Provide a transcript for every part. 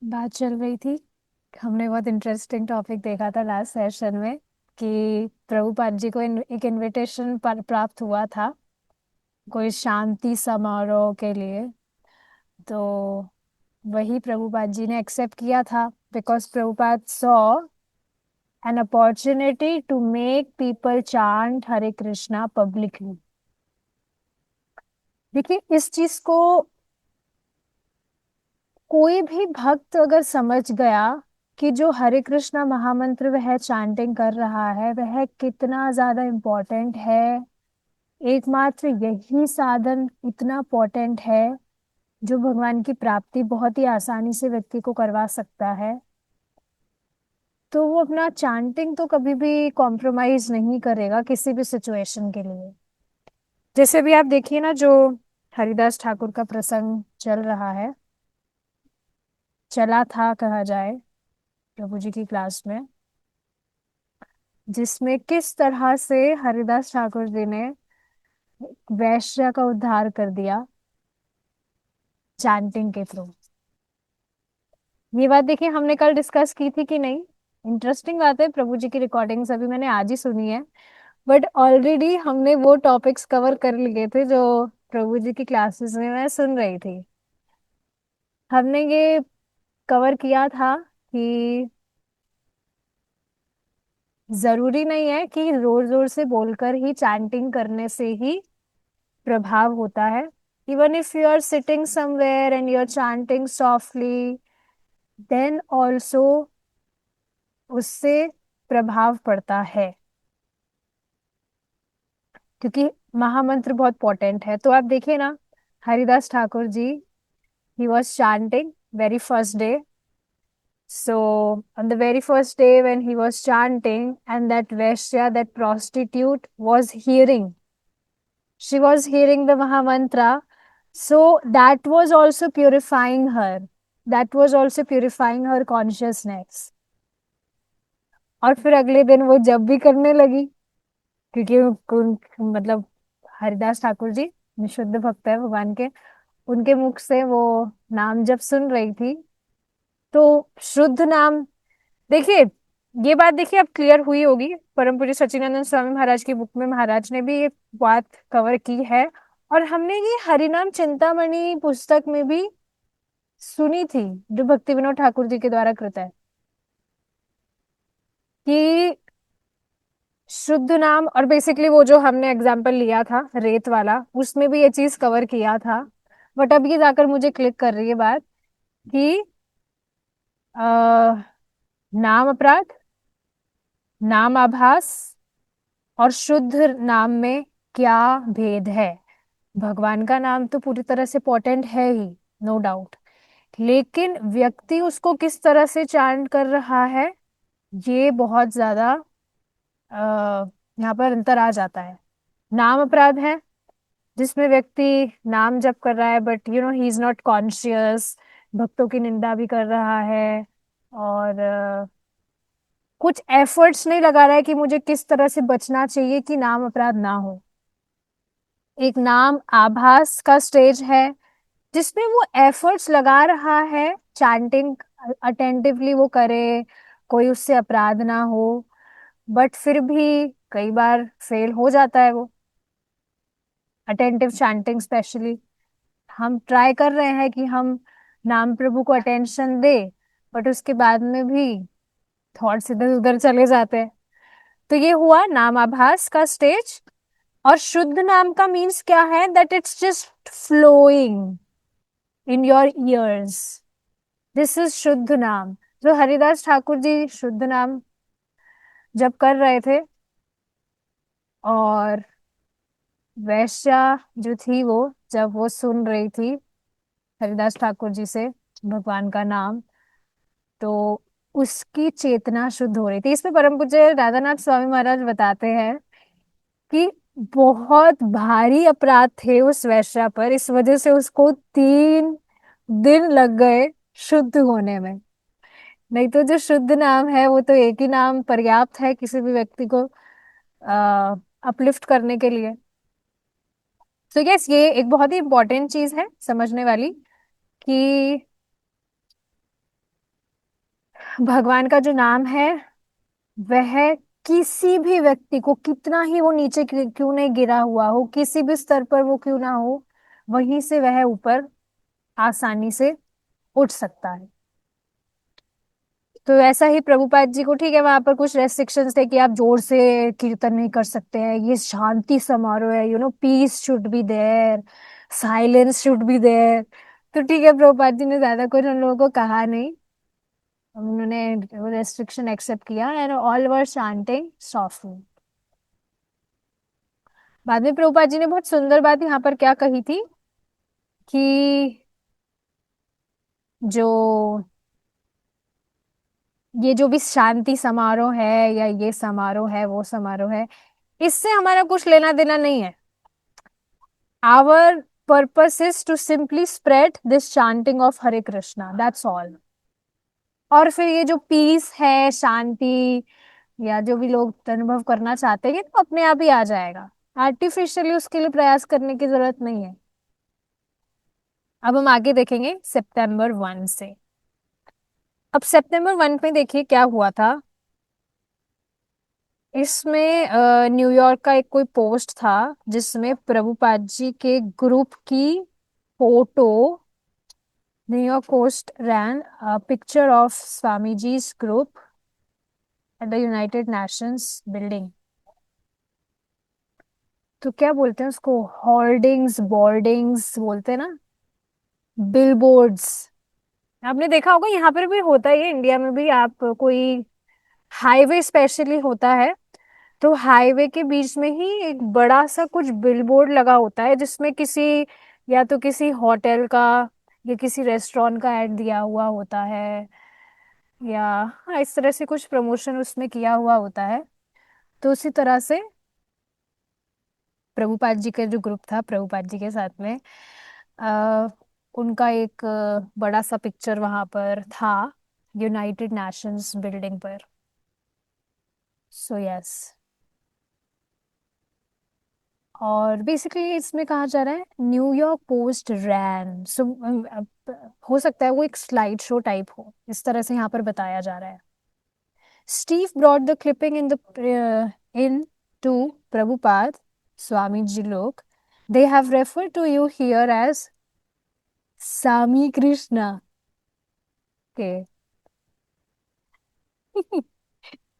बात चल रही थी। हमने बहुत इंटरेस्टिंग टॉपिक देखा था लास्ट सेशन में कि प्रभुपाद जी को एक इनविटेशन प्राप्त हुआ था कोई शांति समारोह के लिए। तो वही प्रभुपाद जी ने एक्सेप्ट किया था because Prabhupada saw an opportunity to make people chant Hare Krishna publicly. देखिए, इस चीज को कोई भी भक्त अगर समझ गया कि जो हरे कृष्णा महामंत्र वह चैंटिंग कर रहा है वह कितना ज्यादा इम्पोर्टेंट है, एकमात्र यही साधन इतना इम्पोर्टेंट है जो भगवान की प्राप्ति बहुत ही आसानी से व्यक्ति को करवा सकता है, तो वो अपना चैंटिंग तो कभी भी कॉम्प्रोमाइज नहीं करेगा किसी भी सिचुएशन के लिए। जैसे भी आप देखिए ना, जो हरिदास ठाकुर का प्रसंग चल रहा है, चला था कहा जाए प्रभु जी की क्लास में, जिसमें किस तरह से हरिदास ठाकुर जी ने वैश्य का उद्धार कर दिया चैंटिंग के थ्रू। ये बात देखिए, हमने कल डिस्कस की थी कि नहीं। इंटरेस्टिंग बात है, प्रभु जी की रिकॉर्डिंग्स अभी मैंने आज ही सुनी है, बट ऑलरेडी हमने वो टॉपिक्स कवर कर लिए थे जो प्रभु जी की क्लासेस में मैं सुन रही थी। हमने ये कवर किया था कि जरूरी नहीं है कि जोर जोर से बोलकर ही चैंटिंग करने से ही प्रभाव होता है। Even if you are sitting somewhere and you are chanting softly, then also उससे प्रभाव पड़ता है, क्योंकि महामंत्र बहुत पोटेंट है। तो आप देखिए ना, Haridas Thakur ji, he was chanting very first day. So on the very first day when he was chanting, and that Vaishya, that prostitute, was hearing, she was hearing the Mahamantra. So that was also purifying her. That was also purifying her consciousness. और फिर अगले दिन वो जब भी करने लगी, क्योंकि मतलब हरिदास ठाकुर जी निशुद्ध भक्त है भगवान के, उनके मुख से वो नाम जब सुन रही थी तो शुद्ध नाम, देखिए, ये बात देखिए अब क्लियर हुई होगी। परम पूज्य सच्चिदानंद स्वामी महाराज की बुक में महाराज ने भी ये बात कवर की है, और हमने ये हरिनाम चिंतामणि पुस्तक में भी सुनी थी, जो भक्ति विनोद ठाकुर जी के द्वारा कृत है, कि शुद्ध नाम, और बेसिकली वो जो हमने एग्जाम्पल लिया था रेत वाला, उसमें भी ये चीज कवर किया था। बट अब ये जाकर मुझे क्लिक कर रही है बात कि आ, नाम अपराध, नाम आभास और शुद्ध नाम में क्या भेद है। भगवान का नाम तो पूरी तरह से पोटेंट है ही, नो डाउट, लेकिन व्यक्ति उसको किस तरह से चांट कर रहा है, ये बहुत ज्यादा यहाँ पर अंतर आ जाता है। नाम अपराध है जिसमें व्यक्ति नाम जप कर रहा है but he is not conscious, भक्तों की निंदा भी कर रहा है, और कुछ एफर्ट्स नहीं लगा रहा है कि मुझे किस तरह से बचना चाहिए कि नाम अपराध ना हो। एक नाम आभास का स्टेज है जिसमें वो एफर्ट्स लगा रहा है, चैंटिंग अटेंटिवली वो करे, कोई उससे अपराध ना हो, बट फिर भी कई बार फेल हो जाता है वो अटेंटिव चैंटिंग स्पेशली। हम ट्राई कर रहे हैं कि हम नाम प्रभु को अटेंशन दे, बट उसके बाद में भी थॉट्स इधर उधर चले जाते हैं। तो ये हुआ नाम आभास का स्टेज। और शुद्ध नाम का मीन्स क्या है, that it's just flowing in your ears, this is शुद्ध नाम। जो हरिदास ठाकुर जी शुद्ध नाम जब कर रहे थे, और वैश्या जो थी वो, जब वो सुन रही थी हरिदास ठाकुर जी से भगवान का नाम, तो उसकी चेतना शुद्ध हो रही थी। इसमें परम पूज्य राधानाथ स्वामी महाराज बताते हैं कि बहुत भारी अपराध थे उस वैश्या पर, इस वजह से उसको 3 दिन लग गए शुद्ध होने में। नहीं तो जो शुद्ध नाम है वो तो एक ही नाम पर्याप्त है किसी भी व्यक्ति को अपलिफ्ट करने के लिए। तो यस, ये एक बहुत ही इंपॉर्टेंट चीज है समझने वाली कि भगवान का जो नाम है वह किसी भी व्यक्ति को, कितना ही वो नीचे क्यों नहीं गिरा हुआ हो, किसी भी स्तर पर वो क्यों ना हो, वहीं से वह ऊपर आसानी से उठ सकता है। तो ऐसा ही प्रभुपाद जी को, ठीक है, वहां पर कुछ रेस्ट्रिक्शंस थे कि आप जोर से कीर्तन नहीं कर सकते हैं, ये शांति समारोह है, peace should be there, silence should be there. तो ठीक है, प्रभुपाद जी ने ज्यादा कुछ उन लोगों को कहा नहीं, उन्होंने रेस्ट्रिक्शन एक्सेप्ट किया and all were chanting softly. बाद में प्रभुपाद जी ने बहुत सुंदर बात यहाँ पर क्या कही थी कि जो ये जो भी शांति समारोह है, या ये समारोह है, वो समारोह है, इससे हमारा कुछ लेना देना नहीं है। Our purpose is to simply spread this chanting of Hare Krishna, that's all. और फिर ये जो पीस है, शांति, या जो भी लोग अनुभव करना चाहते हैं, तो अपने आप ही आ जाएगा। आर्टिफिशियली उसके लिए प्रयास करने की जरूरत नहीं है। अब हम आगे देखेंगे सितंबर 1 से। अब सितंबर 1 में देखिए क्या हुआ था। इसमें न्यूयॉर्क का एक कोई पोस्ट था जिसमें प्रभुपाद जी के ग्रुप की photo, New York post ran picture of Swami ji's group at the United Nations building. तो क्या बोलते हैं उसको, होर्डिंग्स, बोर्डिंग्स बोलते हैं ना, बिलबोर्ड्स। आपने देखा होगा, यहाँ पर भी होता है ये, इंडिया में भी। आप कोई हाईवे स्पेशली होता है, तो हाईवे के बीच में ही एक बड़ा सा कुछ बिलबोर्ड लगा होता है जिसमें किसी, या तो किसी होटल का या किसी रेस्टोरेंट का ऐड दिया हुआ होता है, या हाँ, इस तरह से कुछ प्रमोशन उसमें किया हुआ होता है। तो उसी तरह से प्रभुपाद जी का जो ग्रुप था, प्रभुपाद जी के साथ में आ, उनका एक बड़ा सा पिक्चर वहां पर था, यूनाइटेड नेशंस बिल्डिंग पर। So yes. और बेसिकली इसमें कहा जा रहा है न्यूयॉर्क पोस्ट रैन, सो हो सकता है वो एक स्लाइड शो टाइप हो, इस तरह से यहाँ पर बताया जा रहा है। Steve brought the clipping into Prabhupad Swami ji लोग, they have referred to you here as Sami Krishna. Okay.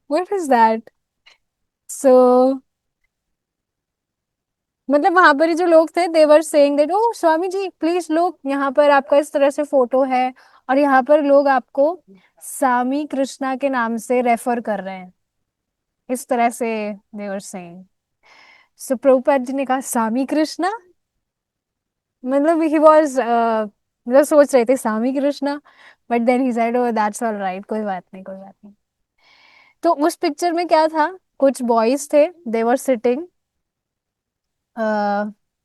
What is that? So मतलब वहां पर ही जो लोग थे, they were saying that, oh Swami ji please लोग, यहाँ पर आपका इस तरह से फोटो है, और यहाँ पर लोग आपको सामी कृष्णा के नाम से रेफर कर रहे हैं, इस तरह से देवर सेइंग। सो प्रभुपाद जी ने कहा सामी कृष्णा, मतलब ही वाज मतलब सोच रहे थे Swami Krishna, but then he said oh that's all right, कोई बात नहीं, कोई बात नहीं। तो उस पिक्चर में क्या था, कुछ बॉयज थे, देवर sitting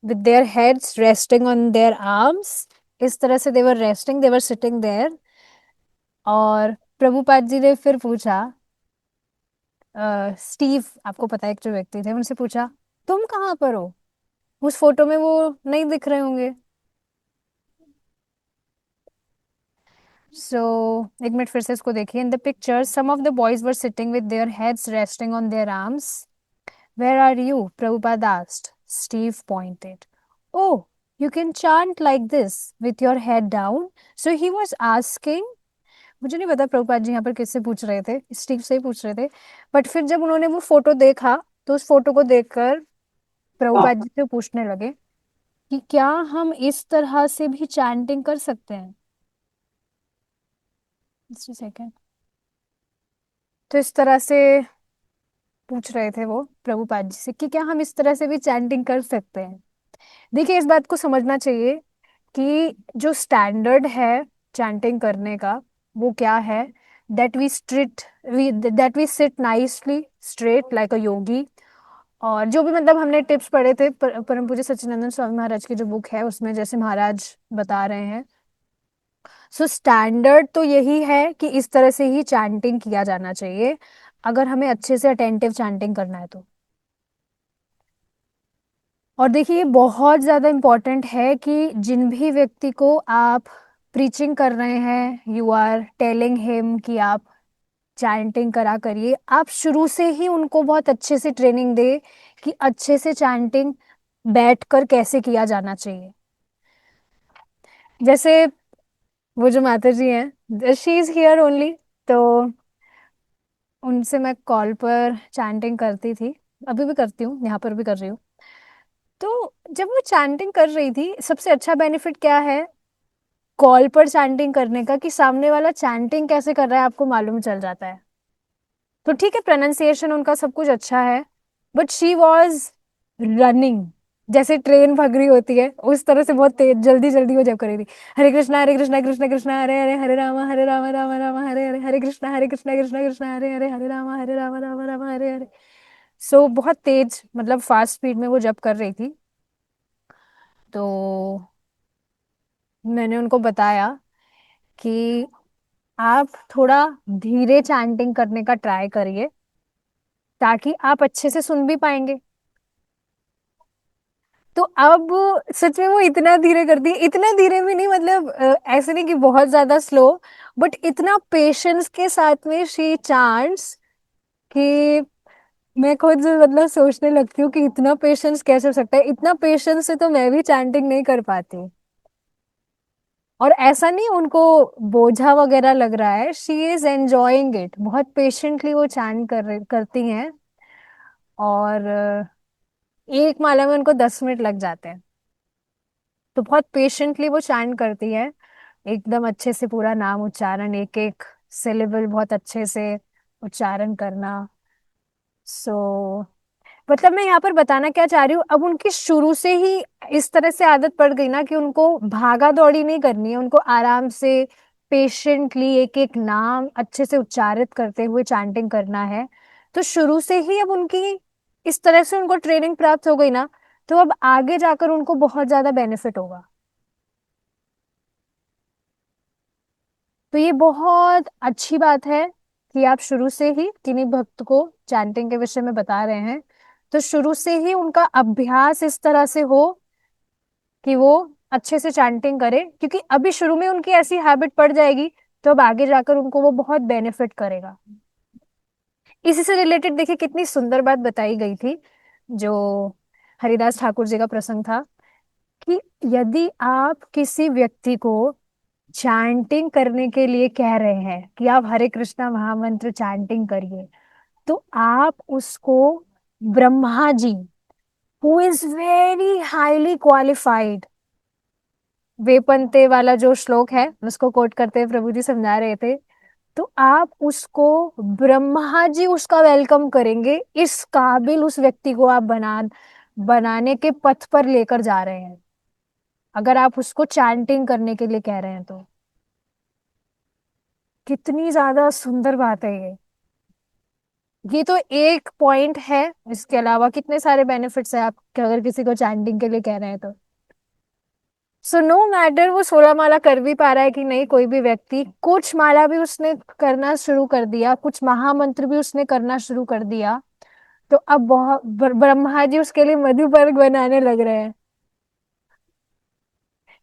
with their heads resting on their arms, इस तरह से देवर रेस्टिंग, देवर सिटिंग देयर। और प्रभुपाद जी ने फिर पूछा, स्टीव, आपको पता है एक जो व्यक्ति थे, उनसे पूछा तुम कहाँ पर हो, उस फोटो में वो नहीं दिख रहे होंगे। सो एक मिनट फिर से इसको देखिए। In the picture some of the boys were sitting with their heads resting on their arms. Where are you? Prabhupada asked. Steve pointed. Oh, you can chant like this with your head down. So he was asking. मुझे नहीं पता प्रभुपाद जी यहाँ पर किससे पूछ रहे थे, Steve से ही पूछ रहे थे। बट फिर जब उन्होंने वो फोटो देखा, तो उस फोटो को देखकर प्रभुपाद जी से पूछने लगे कि क्या हम इस तरह से भी चैंटिंग कर सकते हैं। Just a second. तो इस तरह से पूछ रहे थे वो प्रभुपाद जी से कि क्या हम इस तरह से भी चैंटिंग कर सकते हैं। देखिए, इस बात को समझना चाहिए कि जो स्टैंडर्ड है चैंटिंग करने का, वो क्या है, that we sit nicely straight like a yogi. और जो भी मतलब हमने टिप्स पढ़े थे परम पूज्य सच्चिदानंद स्वामी महाराज की जो बुक है, उसमें जैसे महाराज बता रहे हैं, सो स्टैंडर्ड तो यही है कि इस तरह से ही चैंटिंग किया जाना चाहिए, अगर हमें अच्छे से अटेंटिव चैंटिंग करना है तो। और देखिए, ये बहुत ज्यादा इम्पोर्टेंट है कि जिन भी व्यक्ति को आप प्रीचिंग कर रहे हैं, यू आर टेलिंग हिम कि आप चैंटिंग करा करिए। आप शुरू से ही उनको बहुत अच्छे से ट्रेनिंग दे कि अच्छे से चैंटिंग बैठकर कैसे किया जाना चाहिए। जैसे वो जो माता जी हैं, शी इज हियर ओनली, तो उनसे मैं कॉल पर चैंटिंग करती थी, अभी भी करती हूँ, यहाँ पर भी कर रही हूँ। तो जब वो चैंटिंग कर रही थी, सबसे अच्छा बेनिफिट क्या है कॉल पर चैंटिंग करने का, कि सामने वाला चैंटिंग कैसे कर रहा है आपको मालूम चल जाता है। तो ठीक है, प्रोनाउंसिएशन उनका सब कुछ अच्छा है, बट शी वॉज रनिंग, जैसे ट्रेन भाग रही होती है उस तरह से, बहुत तेज जल्दी जल्दी वो जब कर रही थी। हरे कृष्णा कृष्ण कृष्ण हरे हरे, हरे राम राम राम हरे हरे, हरे कृष्णा कृष्ण कृष्ण हरे हरे, हरे राम राम राम हरे हरे। सो बहुत तेज, मतलब फास्ट स्पीड में वो जब कर रही थी। तो मैंने उनको बताया कि आप थोड़ा धीरे चैंटिंग करने का ट्राई करिए, ताकि आप अच्छे से सुन भी पाएंगे। तो अब सच में वो इतना धीरे करती है, इतना धीरे भी नहीं, मतलब ऐसे नहीं कि बहुत ज्यादा स्लो, बट इतना पेशेंस के साथ में शी चांट्स कि मैं खुद मतलब सोचने लगती हूँ कि इतना पेशेंस कैसे हो सकता है, इतना पेशेंस से तो मैं भी चैंटिंग नहीं कर पाती। और ऐसा नहीं उनको बोझा वगैरह लग रहा है, शी इज एंजॉयिंग इट, बहुत पेशेंटली वो चैंट करती हैं। और एक माला में उनको 10 मिनट लग जाते हैं। तो बहुत पेशेंटली वो चैंट करती है, एकदम अच्छे से पूरा नाम उच्चारण, एक एक सिलेबल बहुत अच्छे से उच्चारण करना। सो मतलब मैं यहाँ पर बताना क्या चाह रही हूँ, अब उनकी शुरू से ही इस तरह से आदत पड़ गई ना कि उनको भागा दौड़ी नहीं करनी है, उनको आराम से पेशेंटली एक एक नाम अच्छे से उच्चारित करते हुए चैंटिंग करना है। तो शुरू से ही अब उनकी इस तरह से उनको ट्रेनिंग प्राप्त हो गई ना, तो अब आगे जाकर उनको बहुत ज्यादा बेनिफिट होगा। तो ये बहुत अच्छी बात है कि आप शुरू से ही किन्हीं भक्त को चैंटिंग के विषय में बता रहे हैं। तो शुरू से ही उनका अभ्यास इस तरह से हो कि वो अच्छे से चैंटिंग करे, क्योंकि अभी शुरू में उनकी ऐसी हैबिट पड़ जाएगी, तो अब आगे जाकर उनको वो बहुत बेनिफिट करेगा। इसी से रिलेटेड देखिए कितनी सुंदर बात बताई गई थी, जो हरिदास ठाकुर जी का प्रसंग था, कि यदि आप किसी व्यक्ति को चैंटिंग करने के लिए कह रहे हैं कि आप हरे कृष्णा महामंत्र चैंटिंग करिए, तो आप उसको Brahma ji, who is very highly qualified, वेपनते वाला जो श्लोक है उसको कोट करते हुए प्रभु जी समझा रहे थे, तो आप उसको ब्रह्मा जी उसका वेलकम करेंगे, इस काबिल उस व्यक्ति को आप बनाने के पथ पर लेकर जा रहे हैं, अगर आप उसको चैंटिंग करने के लिए कह रहे हैं तो। कितनी ज्यादा सुंदर बात है ये तो एक पॉइंट है, इसके अलावा कितने सारे बेनिफिट्स है आप अगर किसी को चैंटिंग के लिए कह रहे हैं तो। सो नो मैटर वो 16 माला कर भी पा रहा है कि नहीं, कोई भी व्यक्ति कुछ माला भी उसने करना शुरू कर दिया, कुछ महामंत्र भी उसने करना शुरू कर दिया, तो अब बहुत ब्रह्मा जी उसके लिए मधुपर्क बनाने लग रहे हैं।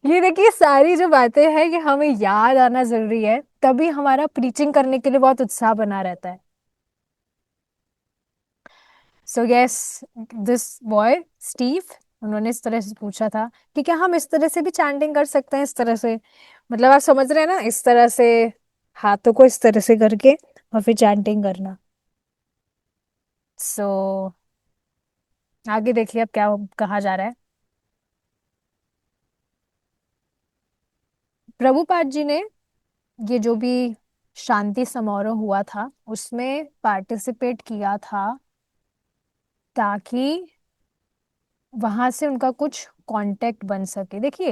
ये देखिए सारी जो बातें हैं कि हमें याद आना जरूरी है, तभी हमारा प्रीचिंग करने के लिए बहुत उत्साह बना रहता है। So yes, this boy Steve, उन्होंने इस तरह से पूछा था कि क्या हम इस तरह से भी चैंटिंग कर सकते हैं, इस तरह से, मतलब आप समझ रहे हैं ना, इस तरह से हाथों को इस तरह से करके और फिर चैंटिंग करना। सो आगे देखिए अब क्या कहा जा रहा है। प्रभुपाद जी ने ये जो भी शांति समारोह हुआ था उसमें पार्टिसिपेट किया था, ताकि वहां से उनका कुछ कांटेक्ट बन सके। देखिए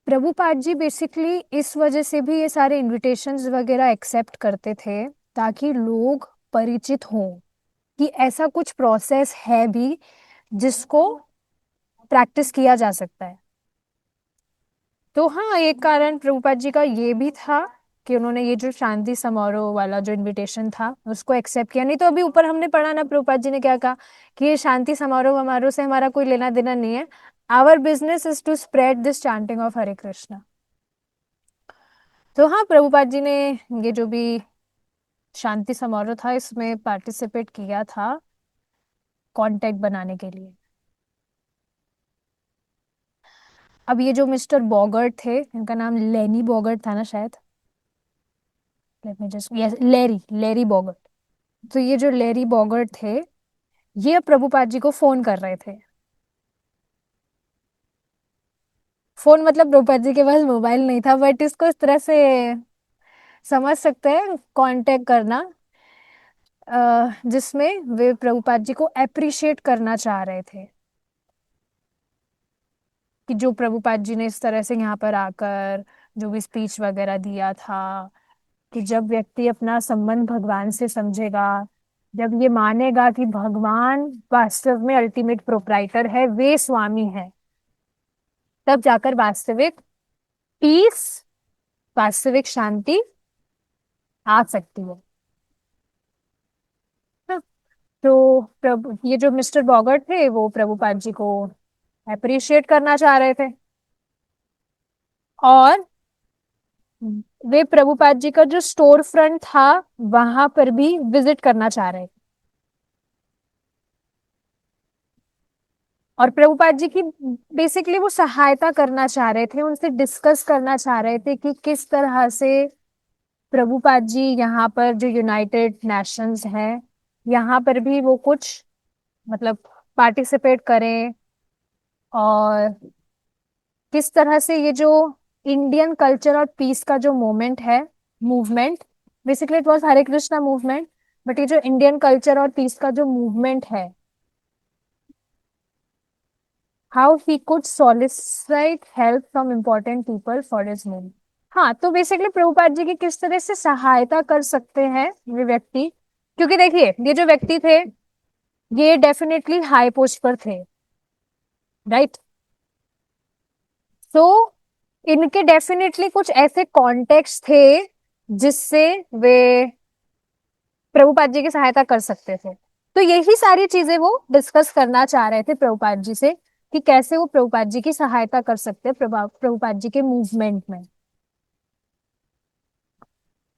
प्रभुपाद जी बेसिकली इस वजह से भी ये सारे इनविटेशंस वगैरह एक्सेप्ट करते थे, ताकि लोग परिचित हों कि ऐसा कुछ प्रोसेस है भी जिसको प्रैक्टिस किया जा सकता है। तो हाँ, एक कारण प्रभुपाद जी का ये भी था कि उन्होंने ये जो शांति समारोह वाला जो इनविटेशन था उसको एक्सेप्ट किया। नहीं तो अभी ऊपर हमने पढ़ा ना, प्रभुपाद जी ने क्या कहा कि ये शांति समारोह समारोह से हमारा कोई लेना देना नहीं है, our business is to spread this chanting of Hare Krishna. तो हाँ, प्रभुपाद जी ने ये जो भी शांति समारोह था इसमें पार्टिसिपेट किया था कांटेक्ट बनाने के लिए। अब ये जो मिस्टर बॉगर्ट थे, इनका नाम लेनी बॉगर्ट था ना शायद, लेट मी जस्ट, यस, लेरी लेरी बॉगर्ट। तो ये जो लेरी बॉगर्ट थे, ये प्रभुपाद जी को फोन कर रहे थे। फोन मतलब प्रभुपाद जी के पास मोबाइल नहीं था, बट इसको इस तरह से समझ सकते हैं, कांटेक्ट करना, जिसमें वे प्रभुपाद जी को अप्रिशिएट करना चाह रहे थे कि जो प्रभुपाद जी ने इस तरह से यहाँ पर आकर जो भी स्पीच वगैरह दिया था, कि जब व्यक्ति अपना संबंध भगवान से समझेगा, जब ये मानेगा कि भगवान वास्तव में अल्टीमेट प्रोप्राइटर है, वे स्वामी है, तब जाकर वास्तविक पीस, वास्तविक शांति आ सकती है। हाँ, तो प्रभु, ये जो मिस्टर बॉगर्ट थे वो प्रभुपाद जी को अप्रिशिएट करना चाह रहे थे, और वे प्रभुपाद जी का जो स्टोर फ्रंट था वहां पर भी विजिट करना चाह रहे थे, और प्रभुपाद जी की बेसिकली वो सहायता करना चाह रहे थे, उनसे डिस्कस करना चाह रहे थे कि किस तरह से प्रभुपाद जी यहाँ पर जो यूनाइटेड नेशंस है, यहाँ पर भी वो कुछ मतलब पार्टिसिपेट करें, और किस तरह से ये जो इंडियन कल्चर और पीस का जो मोमेंट है, movement, basically it was Hare Krishna movement, but ये जो इंडियन कल्चर और पीस का जो मूवमेंट है, how he could solicit help from important people for his movement. हाँ, तो बेसिकली प्रभुपाद जी की किस तरह से सहायता कर सकते हैं ये व्यक्ति, क्योंकि देखिए ये जो व्यक्ति थे ये डेफिनेटली हाई पोस्ट पर थे, राइट। तो इनके डेफिनेटली कुछ ऐसे कॉन्टेक्स्ट थे जिससे वे प्रभुपाद जी की सहायता कर सकते थे। तो यही सारी चीजें वो डिस्कस करना चाह रहे थे प्रभुपाद जी से, कि कैसे वो प्रभुपाद जी की सहायता कर सकते हैं प्रभुपाद जी के मूवमेंट में।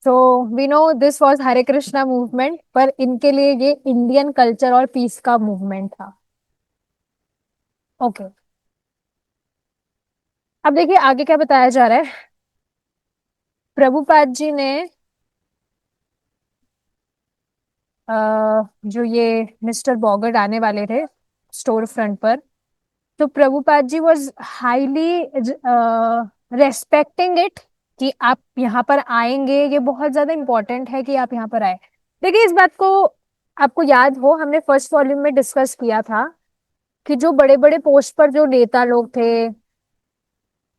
So we know this was Hare Krishna movement, पर इनके लिए ये इंडियन कल्चर और पीस का मूवमेंट था। ओके, अब देखिए आगे क्या बताया जा रहा है। प्रभुपाद जी ने जो ये मिस्टर बॉगर्ट आने वाले थे स्टोर फ्रंट पर, तो Prabhupada ji was highly respecting it, कि आप यहाँ पर आएंगे, ये बहुत ज्यादा इंपॉर्टेंट है कि आप यहाँ पर आए। देखिए इस बात को आपको याद हो, हमने फर्स्ट वॉल्यूम में डिस्कस किया था कि जो बड़े बड़े पोस्ट पर जो नेता लोग थे,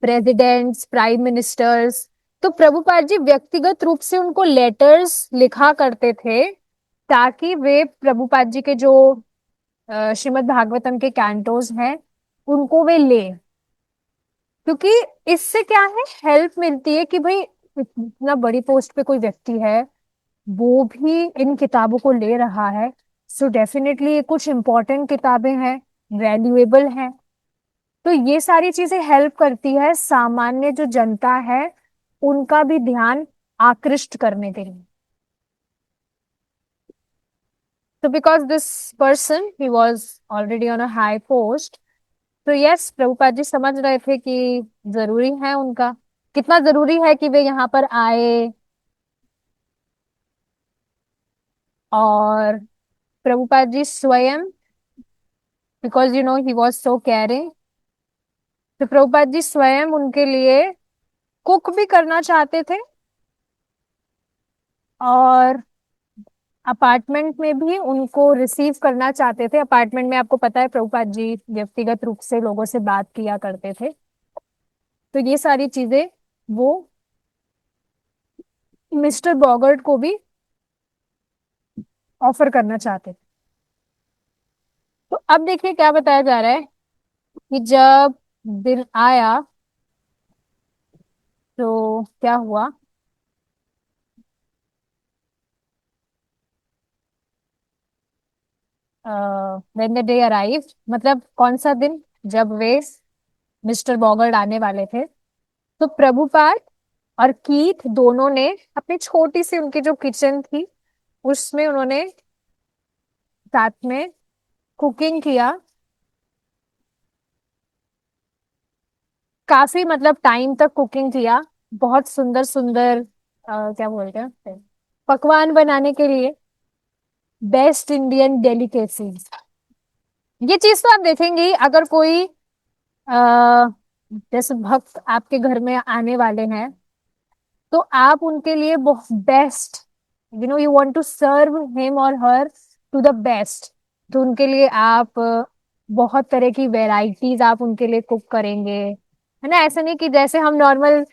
प्रेसिडेंट्स, प्राइम मिनिस्टर्स, तो प्रभुपाद जी व्यक्तिगत रूप से उनको लेटर्स लिखा करते थे, ताकि वे प्रभुपाद जी के जो श्रीमद् भागवतम के कैंटोस हैं उनको वे ले, क्योंकि इससे क्या है, हेल्प मिलती है कि भाई इतना बड़ी पोस्ट पे कोई व्यक्ति है, वो भी इन किताबों को ले रहा है, सो डेफिनेटली ये कुछ इंपॉर्टेंट किताबें हैं, वैल्यूएबल हैं। तो ये सारी चीजें हेल्प करती है सामान्य जो जनता है उनका भी ध्यान आकृष्ट करने के लिए। तो because this person he was already on a high post, तो यस प्रभुपाद जी समझ रहे थे कि जरूरी है उनका, कितना जरूरी है कि वे यहाँ पर आए, और प्रभुपाद जी स्वयं, because you know he was so caring, तो प्रभुपाद जी स्वयं उनके लिए कुक भी करना चाहते थे, और अपार्टमेंट में भी उनको रिसीव करना चाहते थे। अपार्टमेंट में आपको पता है प्रभुपाद जी व्यक्तिगत रूप से लोगों से बात किया करते थे, तो ये सारी चीजें वो मिस्टर बॉगर्ट को भी ऑफर करना चाहते थे। तो अब देखिए क्या बताया जा रहा है कि जब दिन आया तो क्या हुआ। व्हेन द डे अराइव्ड, मतलब कौन सा दिन, जब वे मिस्टर बॉगर्ड आने वाले थे, तो प्रभुपाद और कीथ दोनों ने अपनी छोटी सी उनकी जो किचन थी उसमें उन्होंने साथ में कुकिंग किया। काफी मतलब टाइम तक कुकिंग किया। बहुत सुंदर सुंदर क्या बोलते हैं, पकवान बनाने के लिए, बेस्ट इंडियन डेलिकेसीज। ये चीज तो आप देखेंगे अगर कोई आ, जैसे भक्त आपके घर में आने वाले हैं, तो आप उनके लिए best, you want to serve him और हर टू द बेस्ट। तो उनके लिए आप बहुत तरह की वेराइटीज आप उनके लिए कुक करेंगे, है ना। ऐसा नहीं कि जैसे हम नॉर्मल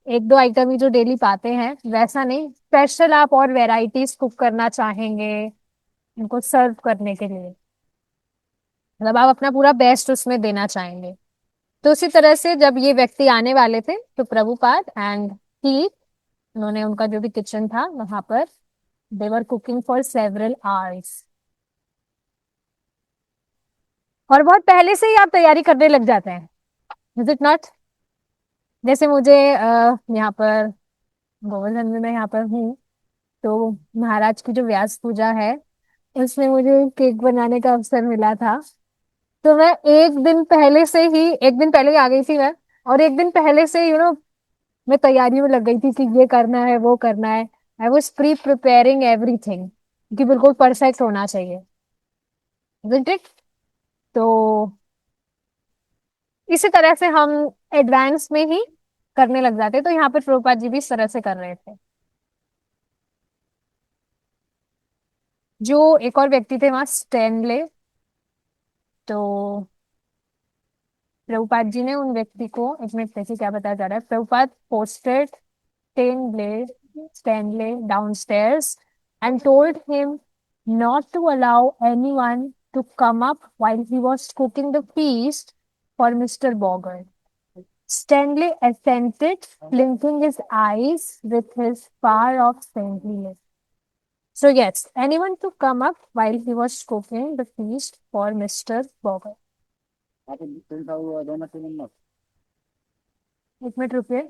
एक दो आइटम ही जो डेली पाते हैं वैसा नहीं, स्पेशल आप और वेराइटीज कुक करना चाहेंगे उनको सर्व करने के लिए। मतलब आप अपना पूरा बेस्ट उसमें देना चाहेंगे। तो उसी तरह से जब ये व्यक्ति आने वाले थे तो प्रभुपाद एंड ही, उन्होंने उनका जो भी किचन था वहां पर दे वर कुकिंग फॉर सेवरल आवर्स। और बहुत पहले से ही आप तैयारी करने लग जाते हैं, इज इट नॉट। जैसे मुझे यहाँ पर गोवर्धन में मैं यहाँ पर हूँ, तो महाराज की जो व्यास पूजा है उसमें मुझे केक बनाने का अवसर मिला था। तो मैं एक दिन पहले ही आ गई थी मैं। और एक दिन पहले से मैं तैयारी में लग गई थी कि ये करना है वो करना है। I was pre preparing everything कि बिल्कुल परफेक्ट होना चाहिए, isn't it? तो इसी तरह से हम एडवांस में ही करने लग जाते। तो यहाँ पर प्रभुपाद जी भी इस तरह से कर रहे थे। जो एक और व्यक्ति थे वहां, स्टैनले। तो प्रभुपाद जी ने उन व्यक्ति को, एक मिनट देखिए क्या बताया जा रहा है। Prabhupada posted Stanley downstairs and told him not to allow anyone to come up while he was cooking the feast for Mr. Bogart. Stanley assented, blinking his eyes with his far off saintliness. So, yes, anyone to come up while he was cooking the feast for Mr. Bogart. एक minute रुकिए।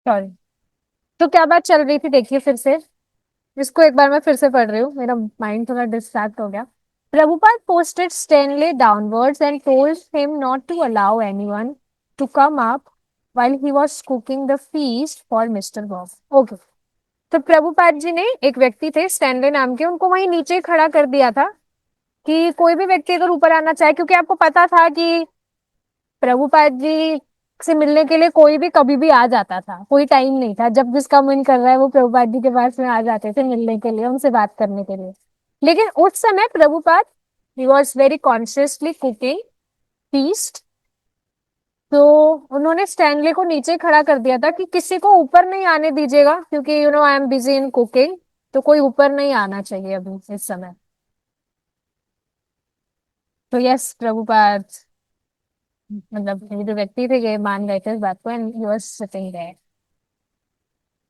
Sorry. तो क्या बात चल रही थी देखिए फिर से, इसको एक बार मैं फिर से पढ़ रही हूँ, मेरा माइंड थोड़ा डिस्ट्रैक्ट हो गया। Prabhupada posted Stanley downwards and told him not to allow anyone to come up while he was cooking the feast for Mr. Bob. Okay. तो प्रभुपाद जी ने, एक व्यक्ति थे स्टैनले नाम के, उनको वहीं नीचे खड़ा कर दिया था कि कोई भी व्यक्ति अगर ऊपर आना चाहे, क्योंकि आपको पता था कि प्रभुपाद जी से मिलने के लिए कोई भी कभी भी आ जाता था, कोई टाइम नहीं था। जब जिसका मन कर रहा है वो प्रभुपाद जी के पास में आ जाते थे मिलने के लिए, उनसे बात करने के लिए। लेकिन उस समय Prabhupada he was very consciously cooking feast. तो उन्होंने स्टैनली को नीचे खड़ा कर दिया था कि किसी को ऊपर नहीं आने दीजिएगा, क्योंकि I am busy in cooking. तो कोई ऊपर नहीं आना चाहिए अभी इस समय। तो यस, प्रभुपाद मतलब ये जो व्यक्ति थे ये मान गए थे इस बात को, and he was sitting there.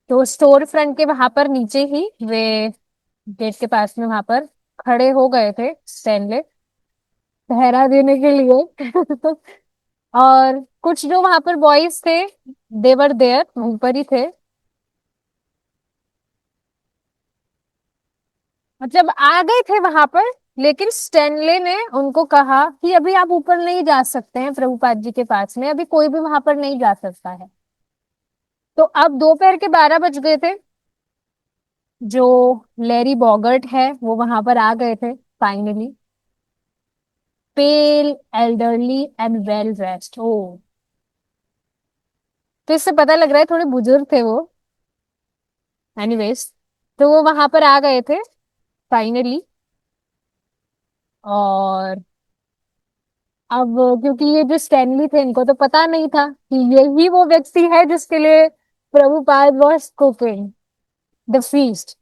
तो स्टोर फ्रंट के वहां पर नीचे ही वे गेट के पास में वहां पर खड़े हो गए थे स्टैनले, पहरा देने के लिए। और कुछ जो वहां पर बॉयज थे, देवर देयर, वहीं पर ही थे। मतलब आ गए थे वहां पर, लेकिन स्टैनले ने उनको कहा कि अभी आप ऊपर नहीं जा सकते हैं प्रभुपाद जी के पास में, अभी कोई भी वहां पर नहीं जा सकता है। तो अब दोपहर के 12 बज गए थे। जो लेरी बॉगर्ट है वो वहां पर आ गए थे finally, pale, elderly and well dressed. Oh, तो इससे पता लग रहा है थोड़े बुजुर्ग थे वो। एनीवेज, तो वो वहां पर आ गए थे फाइनली। और अब क्योंकि ये जो स्टैनली थे इनको तो पता नहीं था कि यही वो व्यक्ति है जिसके लिए Prabhupada was cooking the feast.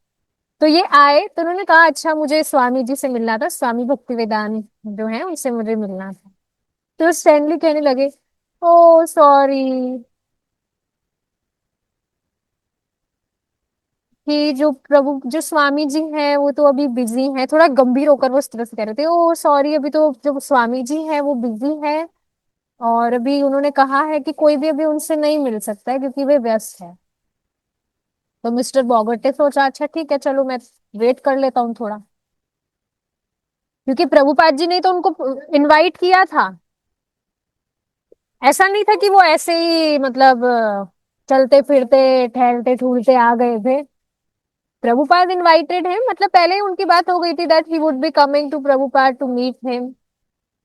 तो ये आए तो उन्होंने कहा अच्छा मुझे स्वामी जी से मिलना था, स्वामी भक्ति वेदांत जो है उनसे मुझे मिलना था। तो स्टैनली कहने लगे ओ सॉरी कि जो प्रभु जो स्वामी जी हैं वो तो अभी बिजी हैं, थोड़ा गंभीर होकर वो इस तरह से कह रहे थे, ओ सॉरी अभी तो जो स्वामी जी हैं वो बिजी हैं और अभी उन्होंने कहा है कि कोई भी अभी उनसे नहीं मिल सकता है क्योंकि वे व्यस्त है। तो मिस्टर बॉगट ने सोचा अच्छा ठीक है चलो मैं वेट कर लेता हूँ थोड़ा, क्योंकि प्रभुपाद जी ने तो उनको इनवाइट किया था। ऐसा नहीं था कि वो ऐसे ही मतलब चलते फिरते ठहरते ठूलते आ गए थे। प्रभुपाद इनवाइटेड है, मतलब पहले ही उनकी बात हो गई थी that he would be coming to Prabhupada to meet him.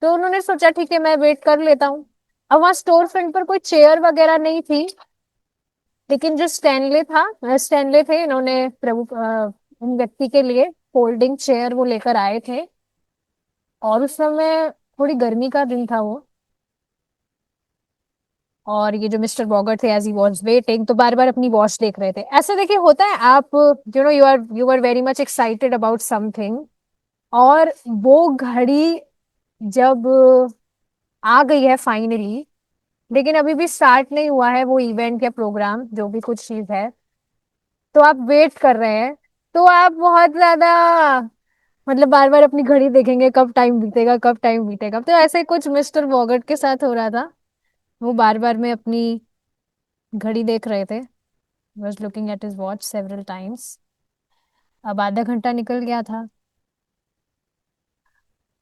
तो उन्होंने सोचा ठीक है मैं वेट कर लेता हूँ। अब वहां स्टोर फ्रंट पर कोई चेयर वगैरह नहीं थी, लेकिन जो स्टैनले था स्टैनले थे इन्होंने उन व्यक्ति के लिए फोल्डिंग चेयर वो लेकर आए थे। और उस समय थोड़ी गर्मी का दिन था वो। और ये जो मिस्टर बॉगट थे एज ही वॉज वेटिंग तो बार बार अपनी वॉच देख रहे थे। ऐसे देखिए होता है आप you are very much excited about something, और वो घड़ी जब आ गई है फाइनली, लेकिन अभी भी स्टार्ट नहीं हुआ है वो इवेंट या प्रोग्राम जो भी कुछ चीज है, तो आप वेट कर रहे हैं, तो आप बहुत ज्यादा मतलब बार बार अपनी घड़ी देखेंगे कब टाइम बीतेगा कब टाइम बीतेगा। तो ऐसे कुछ मिस्टर वॉगट के साथ हो रहा था। वो बार बार में अपनी घड़ी देख रहे थे, was looking at his watch several times. अब आधा घंटा निकल गया था।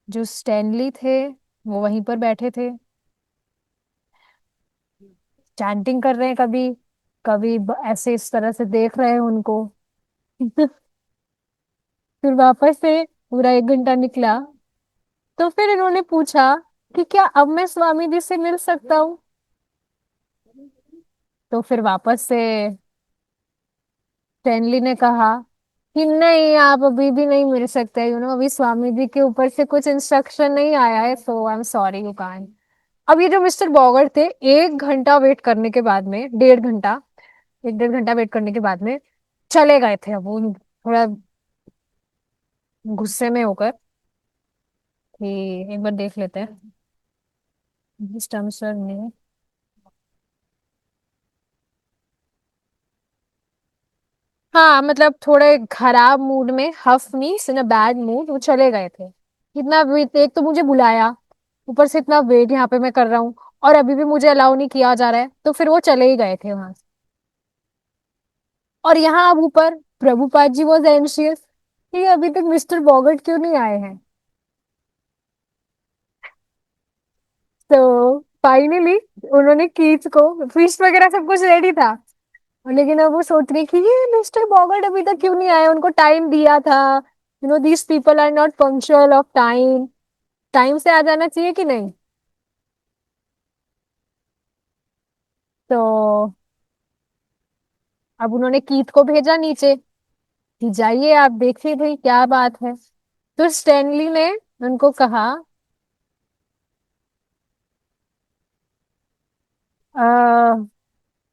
जो स्टैनली थे वो वहीं पर बैठे थे, चैंटिंग कर रहे हैं, कभी कभी ऐसे इस तरह से देख रहे हैं उनको। फिर वापस से पूरा 1 घंटा निकला, तो फिर इन्होंने पूछा कि क्या अब मैं स्वामी जी से मिल सकता हूँ। तो फिर वापस से स्टैनली ने कहा कि नहीं आप अभी भी नहीं मिल सकते, अभी स्वामी जी के ऊपर से कुछ इंस्ट्रक्शन नहीं आया है, so I am sorry you can't. अब ये जो मिस्टर बॉगर थे 1 घंटा वेट करने के बाद में, 1.5 घंटा, 1 1.5 घंटा वेट करने के बाद में चले गए थे। अब वो थोड़ा गुस्से में होकर कि एक बार देख लेते हैं इस टर्म्स में। हाँ मतलब थोड़े खराब मूड में, huff means in a bad mood, वो चले गए थे। इतना वेट, एक तो मुझे बुलाया, ऊपर से इतना वेट यहाँ पे मैं कर रहा हूँ, और अभी भी मुझे अलाउ नहीं किया जा रहा है, तो फिर वो चले ही गए थे वहां से। और यहाँ अब ऊपर प्रभुपाद जी वॉज एंशियस कि अभी तक मिस्टर बॉगट क्यों नहीं आए हैं। तो फाइनली उन्होंने कीच को फिश वगैरह सब कुछ रेडी था, लेकिन अब वो सोच रही कि ये मिस्टर बॉगट अभी तक क्यों नहीं आए, उनको टाइम दिया था, these people are not punctual of time, time से आ जाना चाहिए कि नहीं। तो अब उन्होंने कीथ को भेजा नीचे कि जाइए आप देखिए भाई क्या बात है। तो स्टैनली ने उनको कहा आ,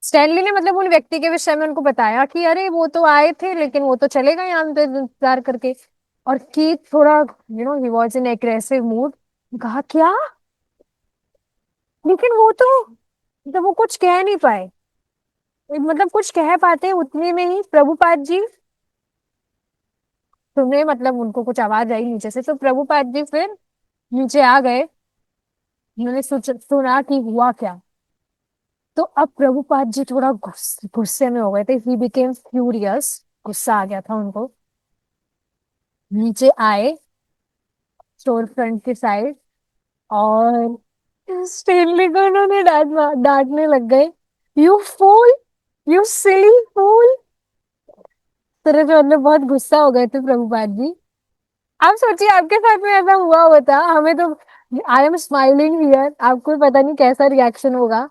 स्टैनली ने मतलब उन व्यक्ति के विषय में उनको बताया कि अरे वो तो आए थे लेकिन वो तो चले गए हम तो इंतजार करके। और कीथ थोड़ा ही वॉज इन एग्रेसिव मूड, कहा क्या, लेकिन वो तो वो कुछ कह नहीं पाए, मतलब कुछ कह पाते उतने में ही प्रभुपाद जी, सुने मतलब उनको कुछ आवाज आई नीचे से, तो प्रभुपाद जी फिर नीचे आ गए। उन्होंने सुना कि हुआ क्या। तो अब प्रभुपाद जी थोड़ा गुस्से में हो गए थे, ही बिकेम फ्यूरियस, गुस्सा आ गया था उनको। नीचे आए स्टोर फ्रंट की साइड, और स्टेनली को उन्होंने डांटने लग गए, यू फूल, यू सिली फूल, तरह से मतलब बहुत गुस्सा हो गए थे प्रभुपाद जी। आप सोचिए आपके साथ में ऐसा हुआ होता, हमें तो आई एम स्माइलिंग हियर, आपको पता नहीं कैसा रिएक्शन होगा,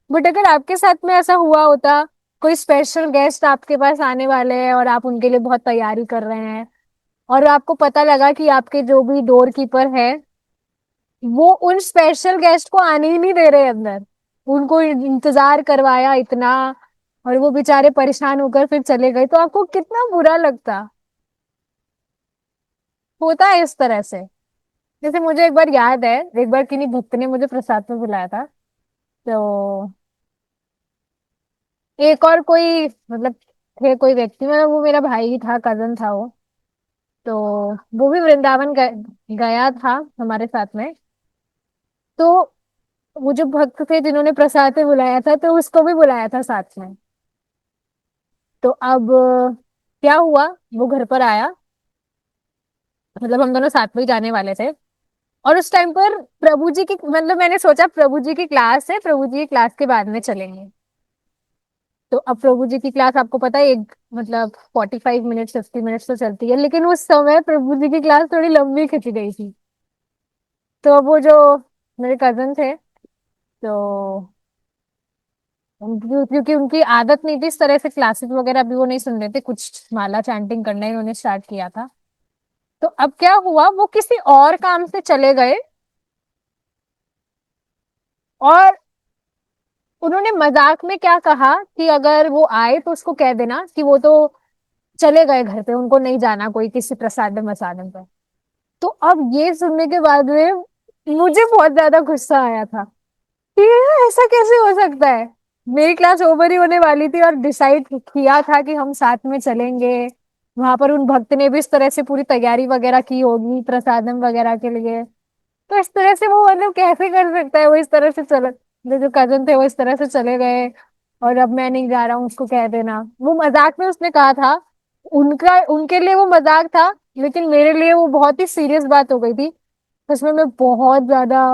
बट अगर आपके साथ में ऐसा हुआ होता, कोई स्पेशल गेस्ट आपके पास आने वाले हैं और आप उनके लिए बहुत तैयारी कर रहे हैं, और आपको पता लगा कि आपके जो भी डोर कीपर है वो उन स्पेशल गेस्ट को आने ही नहीं दे रहे अंदर, उनको इंतजार करवाया इतना, और वो बेचारे परेशान होकर फिर चले गए, तो आपको कितना बुरा लगता। होता है इस तरह से। जैसे मुझे एक बार याद है, एक बार किन्हीं भक्त ने मुझे प्रसाद में बुलाया था, तो एक और कोई मतलब थे कोई व्यक्ति, मतलब वो मेरा भाई ही था, कजन था वो, तो वो भी वृंदावन गया था हमारे साथ में। तो वो जो भक्त थे जिन्होंने प्रसाद में बुलाया था, तो उसको भी बुलाया था साथ में। तो अब क्या हुआ, वो घर पर आया, मतलब हम दोनों साथ में ही जाने वाले थे, और उस टाइम पर प्रभु जी की, मतलब मैंने सोचा प्रभु जी की क्लास है, प्रभु जी की क्लास के बाद में चलेंगे। तो अब प्रभु जी की क्लास आपको पता है, एक मतलब 45 मिनट 50 मिनट तो चलती है, लेकिन उस समय प्रभु जी की क्लास थोड़ी लंबी खिंची गई थी। तो अब वो जो मेरे कजन थे, तो क्योंकि उनकी आदत नहीं थी इस तरह से क्लासेस वगैरह, अभी वो नहीं सुन रहे थे, कुछ माला चैंटिंग करना इन्होंने स्टार्ट किया था। तो अब क्या हुआ, वो किसी और काम से चले गए, और उन्होंने मजाक में क्या कहा कि अगर वो आए तो उसको कह देना कि वो तो चले गए घर पे, उनको नहीं जाना कोई किसी प्रसादम वसादम पे। तो अब ये सुनने के बाद में मुझे बहुत ज्यादा गुस्सा आया था कि ये ऐसा कैसे हो सकता है। मेरी क्लास ओवर ही होने वाली थी और डिसाइड किया था कि हम साथ में चलेंगे, वहां पर उन भक्त ने भी इस तरह से पूरी तैयारी वगैरह की होगी प्रसादम वगैरह के लिए। तो इस तरह से वो मतलब कैसे कर सकता है, वो इस तरह से चल, जो कजन थे वो इस तरह से चले गए, और अब मैं नहीं जा रहा हूँ उसको कह देना। वो मजाक में उसने कहा था, उनका उनके लिए वो मजाक था, लेकिन मेरे लिए वो बहुत ही सीरियस बात हो गई थी। उसमें मैं बहुत ज्यादा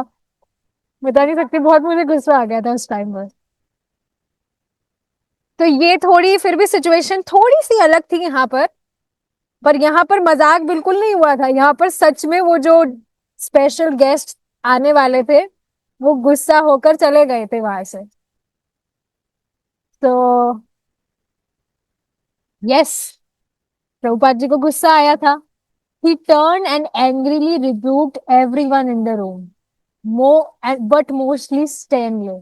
बता नहीं सकती, बहुत मुझे गुस्सा आ गया था उस टाइम पर। तो ये थोड़ी फिर भी सिचुएशन थोड़ी सी अलग थी यहाँ पर यहाँ पर मजाक बिल्कुल नहीं हुआ था, यहाँ पर सच में वो जो स्पेशल गेस्ट आने वाले थे, वो गुस्सा होकर चले गए थे वहां से। तो यस, प्रभुपाद जी को गुस्सा आया था। He turn and angrily rebuked everyone in the room, but mostly Stanley।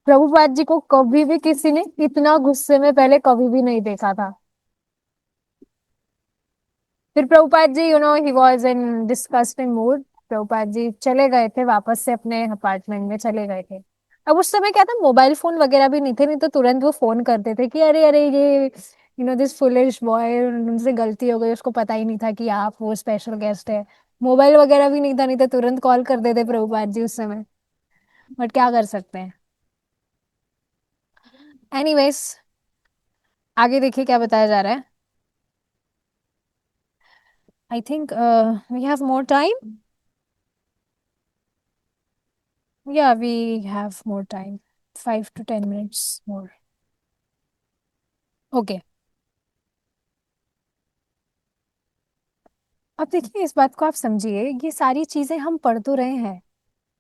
Prabhupad ji को कभी भी किसी ने इतना गुस्से में पहले कभी भी नहीं देखा था। फिर Prabhupad ji he was in disgusting mood. Prabhupad ji चले गए थे, वापस से अपने अपार्टमेंट में चले गए थे। अब उस समय क्या था, मोबाइल फोन वगैरह भी नहीं थे, नहीं तो तुरंत वो फोन करते थे कि अरे अरे ये दिस फुलिश बॉय, उनसे गलती हो गई, उसको पता ही नहीं था कि आप वो स्पेशल गेस्ट है। मोबाइल वगैरह भी नहीं था, नहीं तो तुरंत कॉल कर देते प्रभुपाद जी उस समय। बट क्या कर सकते हैं। एनीवेज, आगे देखिए क्या बताया जा रहा है। I think we have more time. Yeah, we have more time. 5 to 10 minutes more. Okay. अब देखिए, इस बात को आप समझिए, ये सारी चीजें हम पढ़ तो रहे हैं,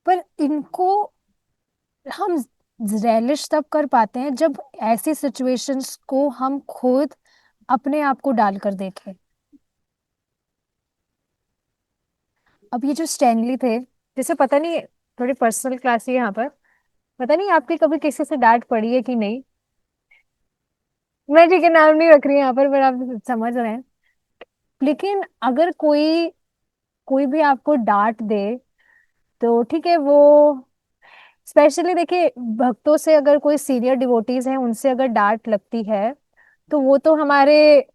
पर इनको हम रेलिश तब कर पाते हैं जब ऐसी सिचुएशंस को हम खुद अपने आप को डालकर देखें। अब ये जो स्टैनली थे, जैसे पता नहीं, थोड़ी पर्सनल क्लास है यहाँ पर, पता नहीं आपकी कभी किसी से डांट पड़ी है कि नहीं। मैं ठीक है नाम नहीं रख रही यहाँ पर आप समझ रहे हैं। लेकिन अगर कोई कोई भी आपको डांट दे, तो ठीक है, वो स्पेशली देखिए, भक्तों से अगर कोई सीनियर डिवोटीज हैं उनसे अगर डांट लगती है, तो वो तो हमारे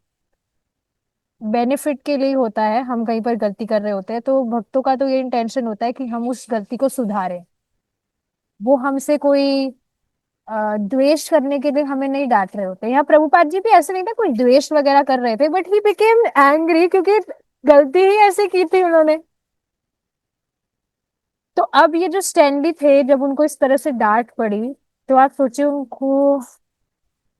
बेनिफिट के लिए ही होता है, हम कहीं पर गलती कर रहे होते हैं, तो भक्तों का तो ये इंटेंशन होता है कि हम उस गलती को सुधारें। वो हमसे कोई द्वेष करने के लिए हमें नहीं डांट रहे होते। यहाँ प्रभुपाद जी भी ऐसे नहीं थे कोई द्वेष वगैरह कर रहे थे, बट ही बिकेम एंग्री क्योंकि गलती ही ऐसी की थी उन्होंने। तो अब ये जो स्टैनली थे, जब उनको इस तरह से डांट पड़ी, तो आप सोचिए उनको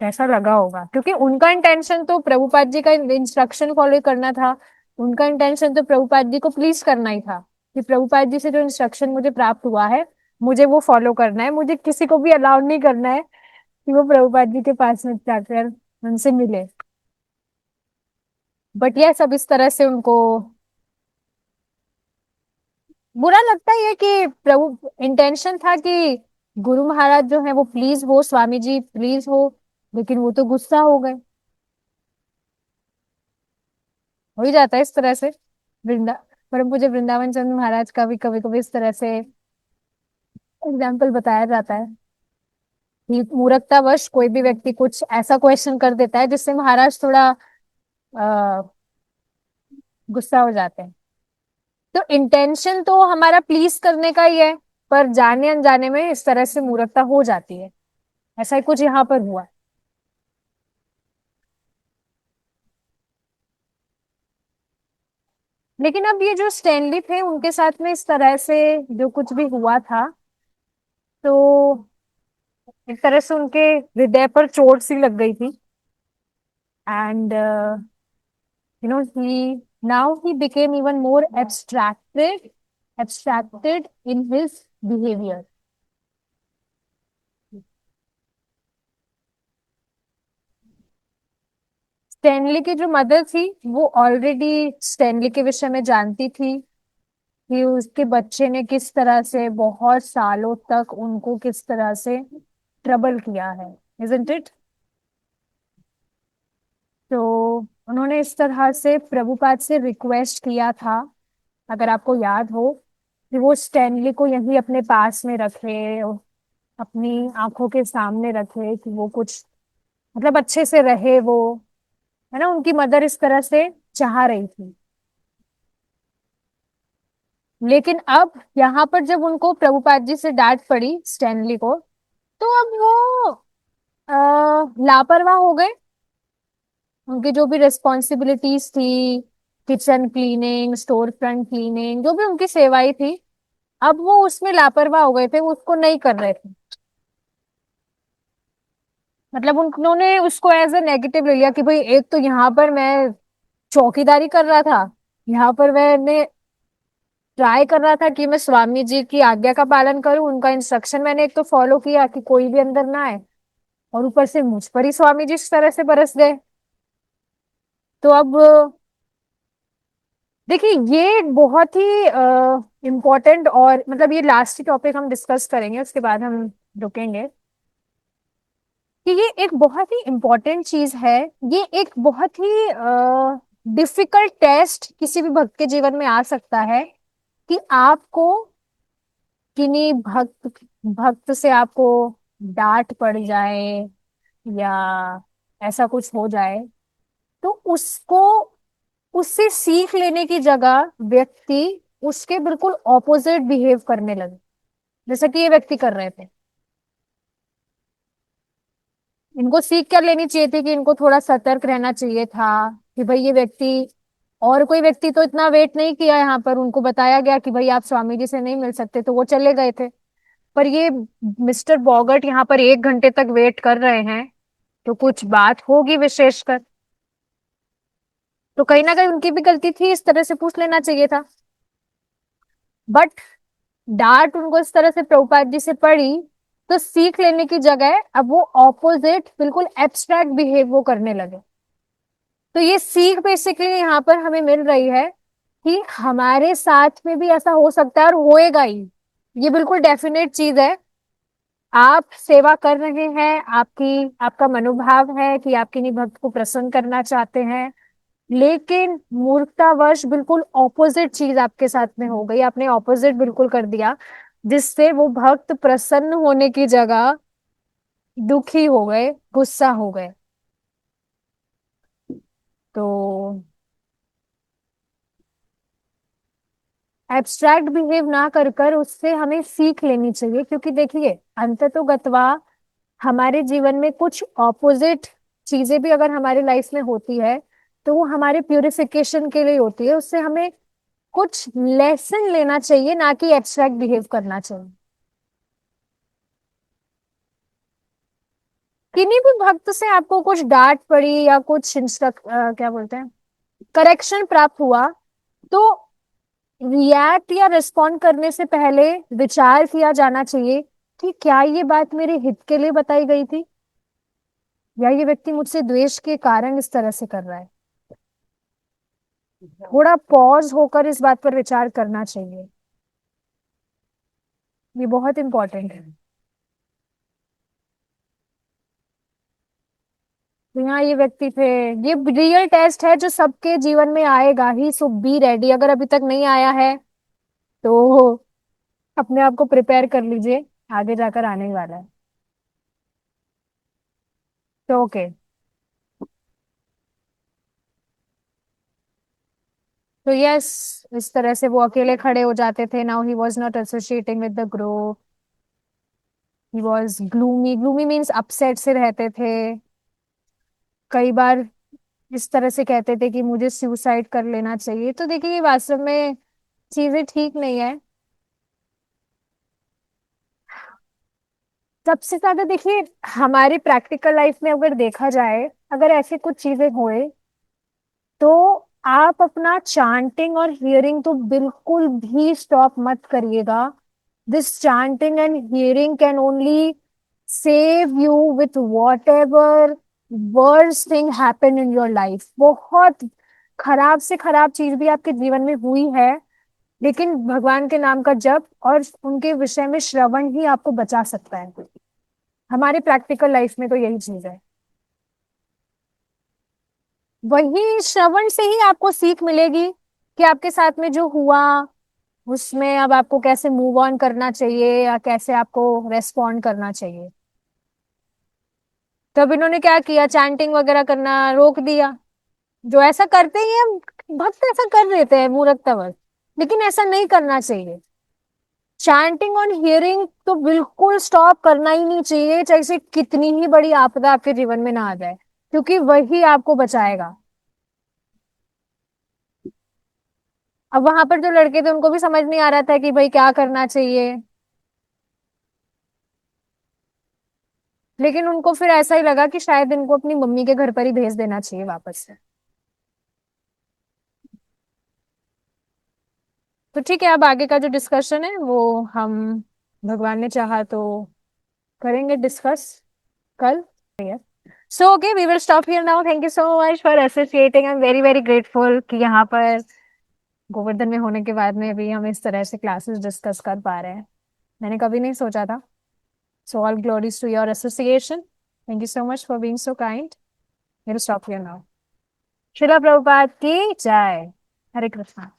कैसा लगा होगा, क्योंकि उनका इंटेंशन तो प्रभुपाद जी का इंस्ट्रक्शन फॉलो करना था। उनका इंटेंशन तो प्रभुपाद जी को प्लीज करना ही था, कि प्रभुपाद जी से जो इंस्ट्रक्शन मुझे प्राप्त हुआ है, मुझे वो फॉलो करना है, मुझे किसी को भी अलाउ नहीं करना है कि वो प्रभुपाद जी के पास में जाकर उनसे मिले। बट यह सब इस तरह से उनको बुरा लगता ही है कि प्रभु इंटेंशन था कि गुरु महाराज जो है वो प्लीज हो, स्वामी जी प्लीज हो, लेकिन वो तो गुस्सा हो गए। हो ही जाता है इस तरह से। वृंदा परम पूज्य वृंदावन चंद्र महाराज का भी कभी कभी इस तरह से एग्जाम्पल बताया जाता है कि मूर्खतावश कोई भी व्यक्ति कुछ ऐसा क्वेश्चन कर देता है जिससे महाराज थोड़ा गुस्सा हो जाते हैं। तो इंटेंशन तो हमारा प्लीज करने का ही है, पर जाने अनजाने में इस तरह से मूर्खता हो जाती है। ऐसा ही कुछ यहाँ पर हुआ। लेकिन अब ये जो स्टैनली थे उनके साथ में इस तरह से जो कुछ भी हुआ था, तो एक तरह से उनके हृदय पर चोट सी लग गई थी। And he now he became even more abstracted in his behavior. Stanley की जो मदर थी वो ऑलरेडी स्टैनली के विषय में जानती थी कि उसके बच्चे ने किस तरह से बहुत सालों तक उनको किस तरह से ट्रबल किया है, isn't it? तो उन्होंने इस तरह से प्रभुपाद से रिक्वेस्ट किया था, अगर आपको याद हो, कि वो स्टैनली को यहीं अपने पास में रखे, अपनी आंखों के सामने रखे, कि वो कुछ मतलब अच्छे से रहे वो, है ना। उनकी मदर इस तरह से चाह रही थी। लेकिन अब यहाँ पर जब उनको प्रभुपाद जी से डांट पड़ी स्टैनली को, तो अब वो लापरवाह हो गए। उनकी जो भी रिस्पॉन्सिबिलिटीज थी, kitchen cleaning, store front cleaning, जो भी उनकी सेवाएं थी, अब वो उसमें लापरवाह हो गए थे, वो उसको नहीं कर रहे थे। मतलब उन्होंने उसको एज ए नेगेटिव ले लिया कि भाई एक तो यहाँ पर मैं चौकीदारी कर रहा था, यहाँ पर मैंने ट्राई कर रहा था कि मैं स्वामी जी की आज्ञा का पालन करूं, उनका इंस्ट्रक्शन मैंने एक तो फॉलो किया कि कोई भी अंदर ना आए, और ऊपर से मुझ पर ही स्वामी जी इस तरह से बरस गए। तो अब देखिए, ये एक बहुत ही इम्पोर्टेंट, और मतलब ये लास्ट टॉपिक हम डिस्कस करेंगे, उसके बाद हम रुकेंगे, कि ये एक बहुत ही इम्पोर्टेंट चीज है। ये एक बहुत ही डिफिकल्ट टेस्ट किसी भी भक्त के जीवन में आ सकता है, कि आपको किन्हीं भक्त भक्त से आपको डांट पड़ जाए, या ऐसा कुछ हो जाए, तो उसको उससे सीख लेने की जगह व्यक्ति उसके बिल्कुल ऑपोजिट बिहेव करने लगे, जैसा कि ये व्यक्ति कर रहे थे। इनको सीख कर लेनी चाहिए थी कि इनको थोड़ा सतर्क रहना चाहिए था, कि भाई ये व्यक्ति, और कोई व्यक्ति तो इतना वेट नहीं किया, यहाँ पर उनको बताया गया कि भाई आप स्वामी जी से नहीं मिल सकते, तो वो चले गए थे। पर ये मिस्टर बॉगर्ट यहाँ पर 1 घंटे तक वेट कर रहे हैं, तो कुछ बात होगी विशेषकर। तो कहीं ना कहीं उनकी भी गलती थी, इस तरह से पूछ लेना चाहिए था। बट डांट उनको इस तरह से प्रभुपाद जी से पड़ी, तो सीख लेने की जगह अब वो ऑपोजिट बिल्कुल एब्स्ट्रैक्ट बिहेव वो करने लगे। तो ये सीख बेसिकली यहाँ पर हमें मिल रही है कि हमारे साथ में भी ऐसा हो सकता है, और होएगा ही। ये बिल्कुल डेफिनेट चीज है। आप सेवा कर रहे हैं, आपका मनोभाव है कि आप किन्हीं भक्त को प्रसन्न करना चाहते हैं, लेकिन मूर्खतावश बिल्कुल ऑपोजिट चीज आपके साथ में हो गई, आपने ऑपोजिट बिल्कुल कर दिया, जिससे वो भक्त प्रसन्न होने की जगह दुखी हो गए, गुस्सा हो गए। तो एब्स्ट्रैक्ट बिहेव ना कर कर उससे हमें सीख लेनी चाहिए, क्योंकि देखिए अंततोगत्वा हमारे जीवन में कुछ ऑपोजिट चीजें भी अगर हमारे लाइफ में होती है, तो वो हमारे प्यूरिफिकेशन के लिए होती है। उससे हमें कुछ लेसन लेना चाहिए, ना कि एब्स्ट्रैक्ट बिहेव करना चाहिए। किन्हीं भी भक्त से आपको कुछ डांट पड़ी या कुछ क्या बोलते हैं, करेक्शन प्राप्त हुआ, तो रिएक्ट या रिस्पॉन्ड करने से पहले विचार किया जाना चाहिए कि क्या ये बात मेरे हित के लिए बताई गई थी, या ये व्यक्ति मुझसे द्वेष के कारण इस तरह से कर रहा है। थोड़ा पॉज होकर इस बात पर विचार करना चाहिए। ये बहुत इंपॉर्टेंट है। तो यहाँ ये व्यक्ति थे। ये रियल टेस्ट है जो सबके जीवन में आएगा ही, सो बी रेडी। अगर अभी तक नहीं आया है तो अपने आप को प्रिपेयर कर लीजिए, आगे जाकर आने ही वाला है। तो ओके। तो यस, इस तरह से वो अकेले खड़े हो जाते थे। Now he was not associating with the group. He was gloomy. Gloomy means upset से रहते थे। कई बार इस तरह से कहते थे कि मुझे सुसाइड कर लेना चाहिए। तो देखिए ये वास्तव में चीजें ठीक नहीं है। सबसे ज्यादा देखिए हमारी प्रैक्टिकल लाइफ में अगर देखा जाए, अगर ऐसे कुछ चीजें हुए तो आप अपना चांटिंग और हियरिंग तो बिल्कुल भी स्टॉप मत करिएगा। This chanting and hearing can only save you with what ever worst thing happen in your life. बहुत खराब से खराब चीज भी आपके जीवन में हुई है, लेकिन भगवान के नाम का जप और उनके विषय में श्रवण ही आपको बचा सकता है। हमारी प्रैक्टिकल लाइफ में तो यही चीज है। वही श्रवण से ही आपको सीख मिलेगी कि आपके साथ में जो हुआ उसमें अब आपको कैसे मूव ऑन करना चाहिए या कैसे आपको रेस्पॉन्ड करना चाहिए। तब इन्होंने क्या किया, चैंटिंग वगैरह करना रोक दिया। जो ऐसा करते ही हैं भक्त, ऐसा कर देते हैं मूर्खतावश, लेकिन ऐसा नहीं करना चाहिए। चैंटिंग और हियरिंग तो बिल्कुल स्टॉप करना ही नहीं चाहिए, चाहे से कितनी ही बड़ी आपदा आपके जीवन में ना आ जाए, क्योंकि वही आपको बचाएगा। अब वहां पर जो लड़के थे उनको भी समझ नहीं आ रहा था कि भाई क्या करना चाहिए, लेकिन उनको फिर ऐसा ही लगा कि शायद इनको अपनी मम्मी के घर पर ही भेज देना चाहिए वापस से। तो ठीक है, अब आगे का जो डिस्कशन है वो हम भगवान ने चाहा तो करेंगे डिस्कस कल। So okay, we will stop here now. Thank you so much for associating. I am very very grateful कि यहाँ पर गोवर्धन में होने के बाद में भी हम इस तरह से क्लासेस डिस्कस कर पा रहे हैं। मैंने कभी नहीं सोचा था। So all glories to your association. Thank you so much for being so kind. Will stop here now. Srila Prabhupada की जय। हरे कृष्णा।